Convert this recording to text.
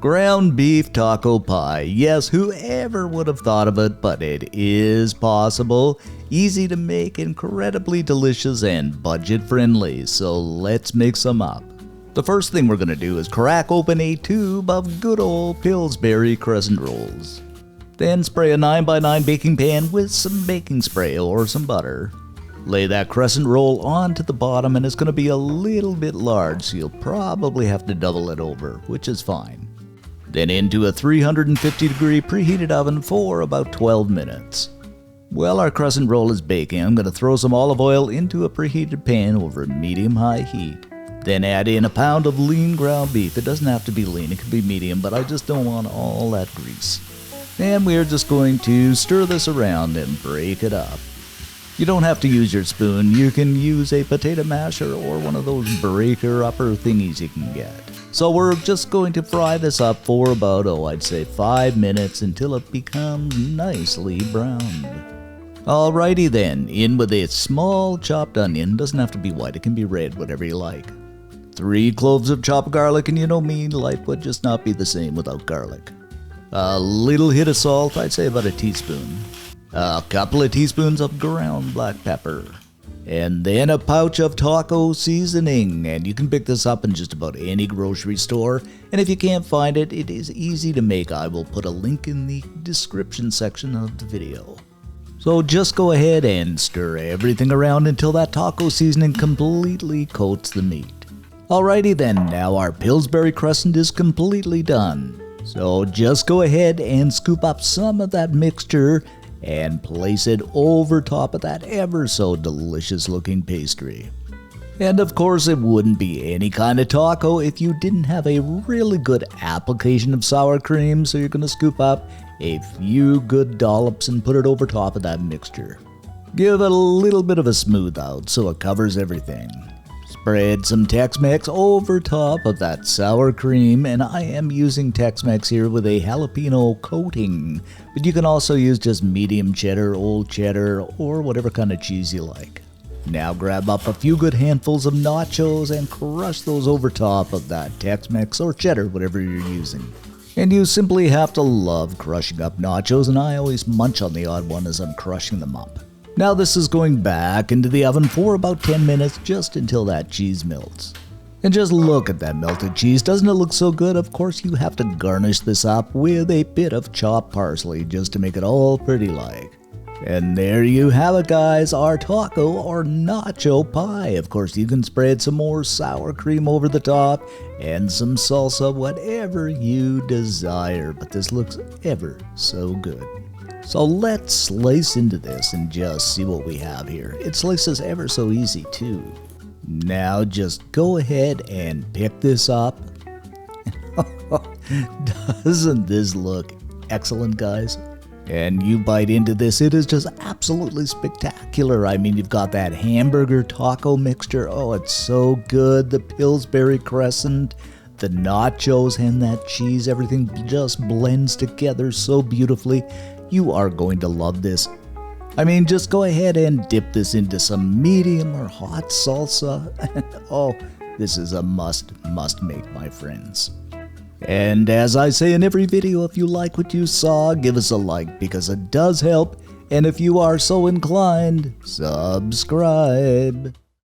Ground beef taco pie. Yes, whoever would have thought of it, but it is possible. Easy to make, incredibly delicious, and budget friendly. So let's mix some up. The first thing we're going to do is crack open a tube of good old Pillsbury crescent rolls. Then spray a 9x9 baking pan with some baking spray or some butter. Lay that crescent roll onto the bottom, and it's going to be a little bit large, so you'll probably have to double it over, which is fine. Then into a 350-degree preheated oven for about 12 minutes. While our crescent roll is baking, I'm going to throw some olive oil into a preheated pan over medium-high heat. Then add in a pound of lean ground beef. It doesn't have to be lean, it can be medium, but I just don't want all that grease. And we're just going to stir this around and break it up. You don't have to use your spoon. You can use a potato masher or one of those breaker-upper thingies you can get. So we're just going to fry this up for about, I'd say 5 minutes until it becomes nicely browned. Alrighty then, in with a small chopped onion. Doesn't have to be white, it can be red, whatever you like. 3 cloves of chopped garlic, and you know me, life would just not be the same without garlic. A little hit of salt, I'd say about a teaspoon. A couple of teaspoons of ground black pepper. And then a pouch of taco seasoning, and you can pick this up in just about any grocery store, and if you can't find it, it is easy to make. I will put a link in the description section of the video. So just go ahead and stir everything around until that taco seasoning completely coats the meat. Alrighty then, now our Pillsbury crescent is completely done. So just go ahead and scoop up some of that mixture and place it over top of that ever so delicious looking pastry. And of course it wouldn't be any kind of taco if you didn't have a really good application of sour cream, so you're going to scoop up a few good dollops and put it over top of that mixture. Give it a little bit of a smooth out so it covers everything. Spread some Tex-Mex over top of that sour cream, and I am using Tex-Mex here with a jalapeno coating, but you can also use just medium cheddar, old cheddar, or whatever kind of cheese you like. Now grab up a few good handfuls of nachos and crush those over top of that Tex-Mex or cheddar, whatever you're using. And you simply have to love crushing up nachos, and I always munch on the odd one as I'm crushing them up. Now this is going back into the oven for about 10 minutes, just until that cheese melts. And just look at that melted cheese, doesn't it look so good? Of course you have to garnish this up with a bit of chopped parsley just to make it all pretty like. And there you have it guys, our taco or nacho pie. Of course you can spread some more sour cream over the top and some salsa, whatever you desire, but this looks ever so good. So let's slice into this and just see what we have here. It slices ever so easy too. Now just go ahead and pick this up. Doesn't this look excellent, guys? And you bite into this, it is just absolutely spectacular. I mean, you've got that hamburger taco mixture. Oh, it's so good. The Pillsbury crescent, the nachos, and that cheese, everything just blends together so beautifully. You are going to love this. I mean, just go ahead and dip this into some medium or hot salsa. Oh, this is a must make, my friends. And as I say in every video, if you like what you saw, give us a like because it does help. And if you are so inclined, subscribe.